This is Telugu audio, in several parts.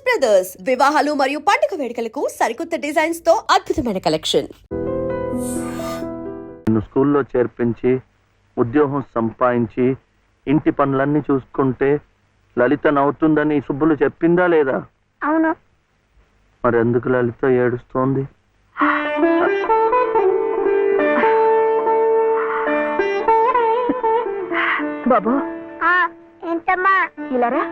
బ్రదర్స్ వివాహాలు మరియు పండుగ వేడుకలకు సరికొత్త డిజైన్స్ తో అద్భుతమైన కలెక్షన్. నిన్ను స్కూల్లో చేర్పించి ఉద్యోగం సంపాదించి ఇంటి పనులన్నీ చూసుకుంటే లలిత నవ్వుతుందని సుబ్బులు చెప్పిందా లేదా? అవును. మరి ఎందుకు లలిత ఏడుస్తోంది? బాబు ఏంటమ్మా? ఇలారా.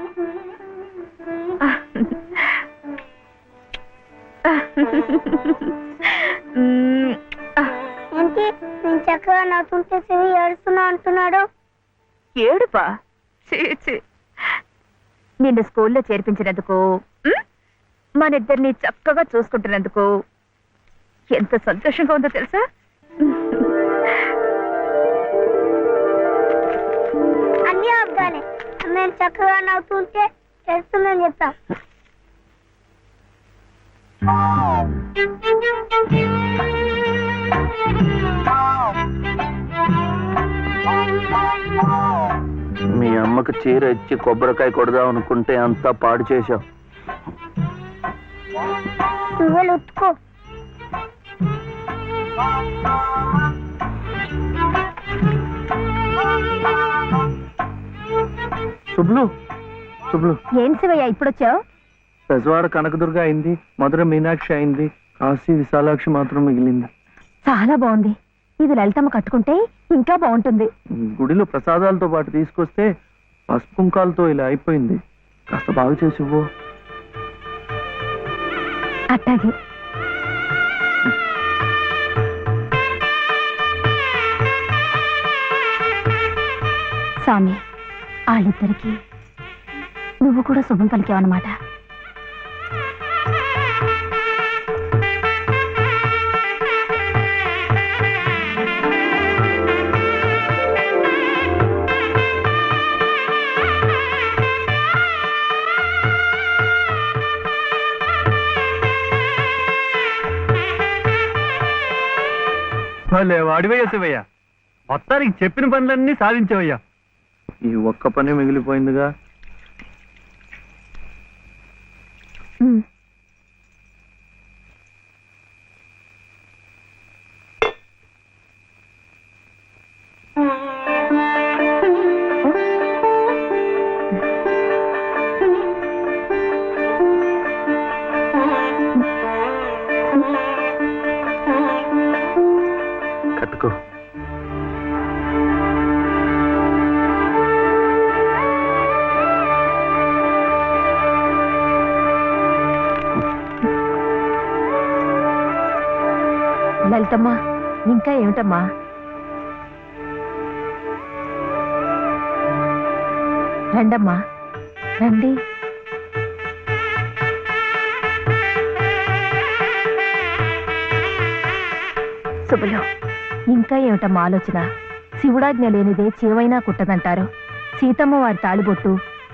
ఏంటి నేను చక్కగా నవ్వుతుంటే శివి ఏడుస్తున్నా అంటున్నాడు? ఏడుపా? నిన్ను స్కూల్లో చేర్పించినందుకు, మనిద్దరిని చక్కగా చూసుకుంటున్నందుకు ఎంత సంతోషంగా ఉందో తెలుసా? అన్నీ అబ్బాలే. నేను చక్కగా నవ్వుతుంటే చేస్తుందని చెప్తా. మీ అమ్మకు చీర ఇచ్చి కొబ్బరికాయ కొడదాం అనుకుంటే అంతా పాడు చేశావు. నువ్వు ఉత్తుకో. శుభ్లు శుభ్లు, ఏం శివయ్య ఇప్పుడొచ్చావు? పెజవాడ కనకదుర్గ అయింది, మధుర మీనాక్షి అయింది, కాశీ విశాలాక్షి మాత్రం మిగిలింది. చాలా బాగుంది. ఇది లలితమ్మ కట్టుకుంటే ఇంకా బాగుంటుంది. గుడిలో ప్రసాదాలతో పాటు తీసుకొస్తే పసుపు కుంకాలతో ఇలా అయిపోయింది. కాస్త బాగు చేసి ఇవ్వు. అట్టాగే. స్వామి, వాళ్ళిద్దరికి నువ్వు కూడా శుభం పలికావన్నమాట. వాడివయ్యా శివయ్య, మొత్తానికి చెప్పిన పనులన్నీ సాధించవయ్యా. ఈ ఒక్క పని మిగిలిపోయిందిగా. కట్టుకో. లలితమ్మా, ఇంకా ఏమిటమ్మా? రండమ్మా, రండి. శుభలో, ఇంకా ఏమిటమ్మా ఆలోచన? శివుడాజ్ఞ లేనిదే చీవైనా కుట్టదంటారు. సీతమ్మ వారి తాళిబొట్టు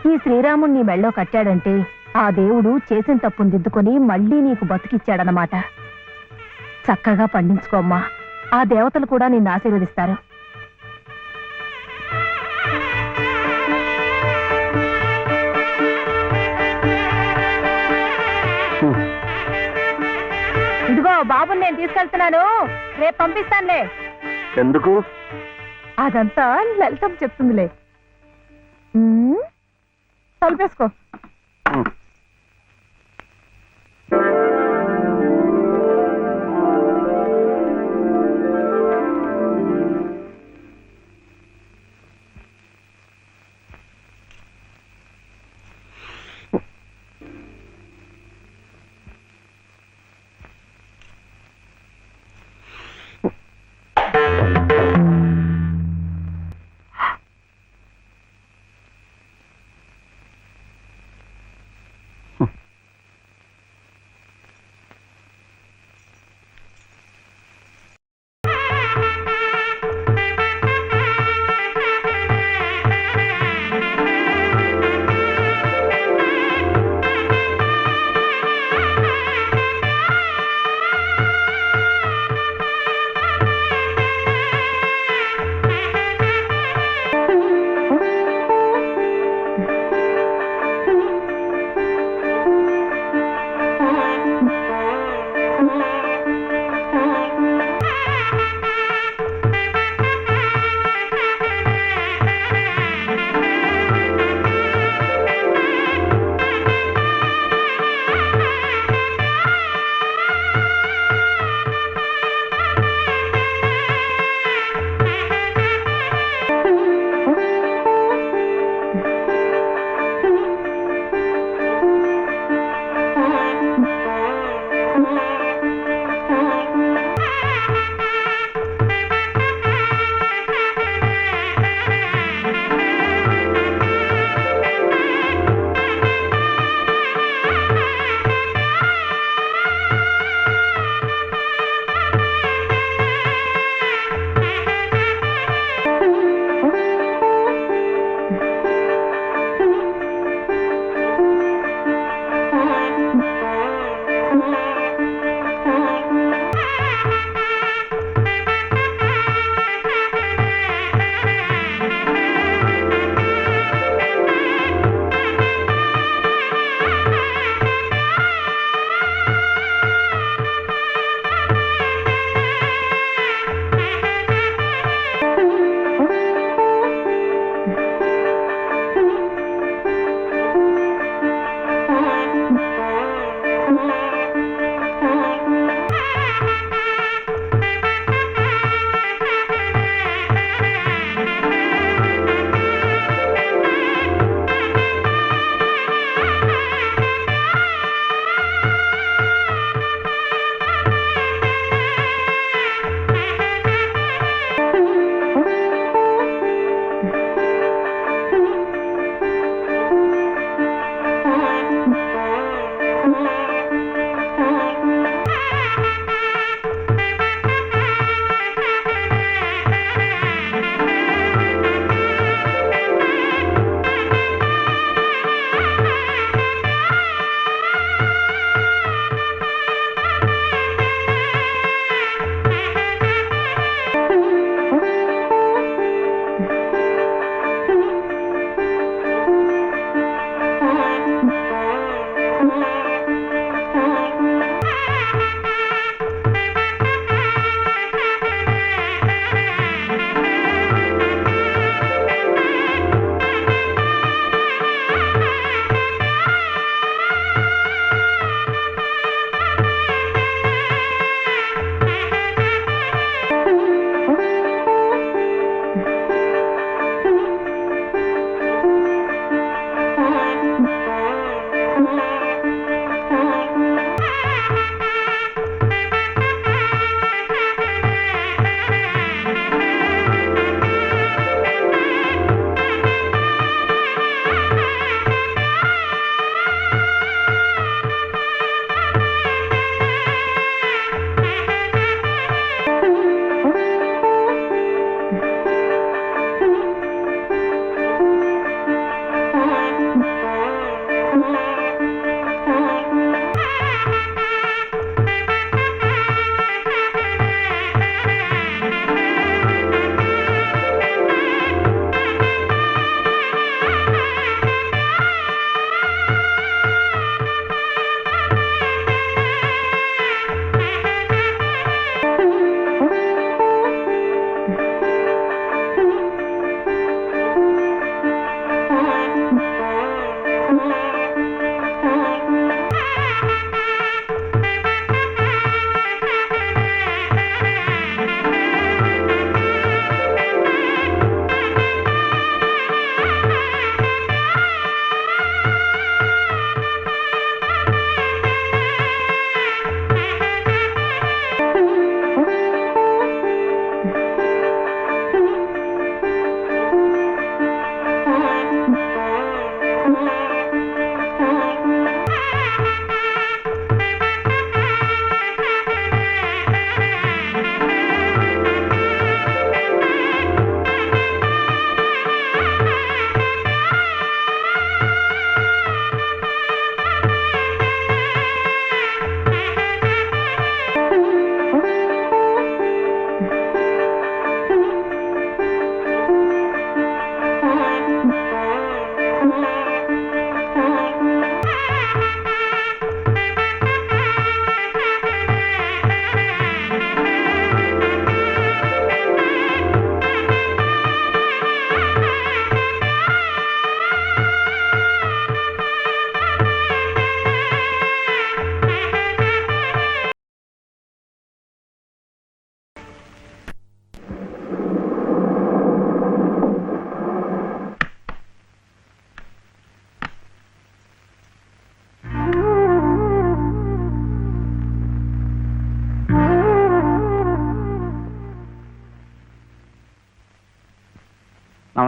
ఈ శ్రీరాముణ్ణి మెళ్ళో కట్టాడంటే ఆ దేవుడు చేసిన తప్పును దిద్దుకొని మళ్ళీ నీకు బతికిచ్చాడనమాట. చక్కగా పండించుకోమ్మా, ఆ దేవతలు కూడా నిన్ను ఆశీర్వదిస్తారు. ఇదిగో బాబుని నేను తీసుకెళ్తున్నాను, రేపు పంపిస్తానులే. ఎందుకు? అదంతా లలితం చెప్తుందిలే. తలుపేసుకో.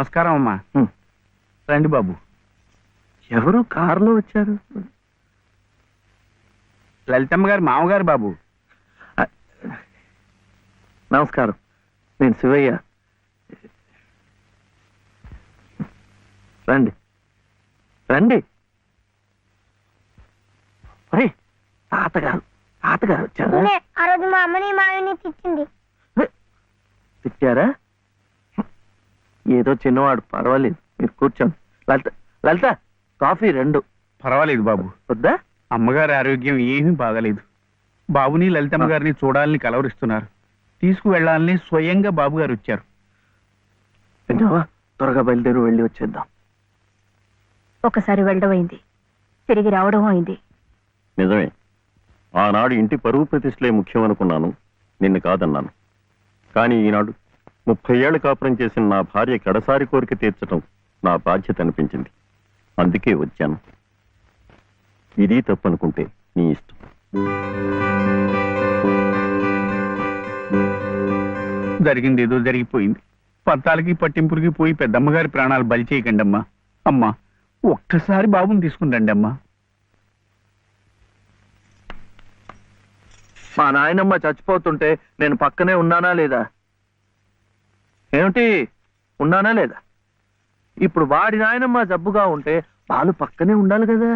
నమస్కారం అమ్మా. రండి బాబు. ఎవరు కారులో వచ్చారు? లలితమ్మ గారు మామగారు బాబు. నమస్కారం, నేను శివయ్య. రండి రండి. ఒరే, తాతగారు వచ్చారా? నేనే ఆ రోజు మా అమ్మని మావిని తిట్టింది. తిట్టారా? ఏదో చిన్నవాడు, పర్వాలేదు, మీరు కూర్చోండి. లలిత కాఫీ 2. పర్వాలేదు బాబు. వద్దా? అమ్మగారి ఆరోగ్యం ఏమీ బాగలేదు. బాబుని లలితమ్మ గారిని చూడాలని కలవరిస్తున్నారు. తీసుకువెళ్ళాలని స్వయంగా బాబు గారు వచ్చారు. విన్నావా? త్వరగా బయలుదేరి వెళ్ళి వచ్చేద్దాం. ఒకసారి వెళ్ళడం అయింది, తిరిగి రావడం అయింది. నిజమే, ఆనాడు ఇంటి పరువు ప్రతిష్టలే ముఖ్యం అనుకున్నాను, నిన్ను కాదన్నాను. కానీ ఈనాడు 30 ఏళ్ల కాపురం చేసిన నా భార్య కడసారి కోరిక తీర్చడం నా బాధ్యత అనిపించింది. అందుకే వచ్చాను. ఇది తప్పనుకుంటే నీ ఇష్టం. జరిగింది ఏదో జరిగిపోయింది. పత్తాలకి పట్టింపులకి పోయి పెద్దమ్మగారి ప్రాణాలు బలి చేయకండి అమ్మా. అమ్మా, ఒక్కసారి బాబుని తీసుకుని రండి అమ్మా. మా నాయనమ్మ చచ్చిపోతుంటే నేను పక్కనే ఉన్నానా లేదా? ఏమిటి, ఉన్నానా లేదా? ఇప్పుడు వాడి నాయనమ్మ జబ్బుగా ఉంటే వాళ్ళు పక్కనే ఉండాలి కదా.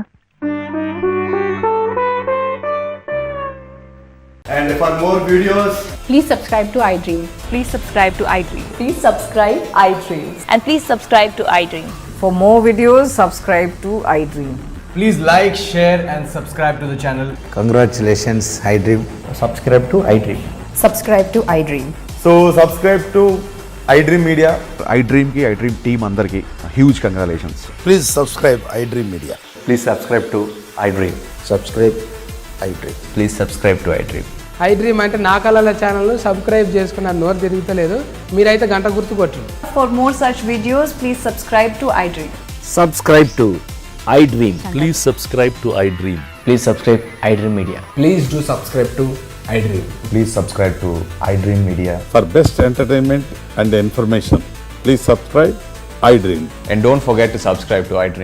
And for more videos, Please subscribe to iDream. Please subscribe to iDream. Please subscribe iDream. And please subscribe to iDream. For more videos, subscribe to iDream. please like, share and subscribe to the channel. Congratulations, iDream. Subscribe to iDream. Subscribe to iDream. So subscribe to iDream Media. iDream ki iDream team andarki huge congratulations. Please subscribe iDream Media. Please subscribe to iDream. Subscribe iDream. Please subscribe to iDream. iDream అంటే నా కళల ఛానల్ సబ్స్క్రైబ్ చేసుకున్న నోరు తిరుగుతలేదు, మీరైతే గంట గుర్తు కొట్టండి. For more such videos, please subscribe to iDream. Subscribe to iDream. Please subscribe to iDream. Please subscribe iDream Media. Please do subscribe to iDream. Please subscribe to iDream Media. For best entertainment and information, please subscribe iDream. And don't forget to subscribe to iDream.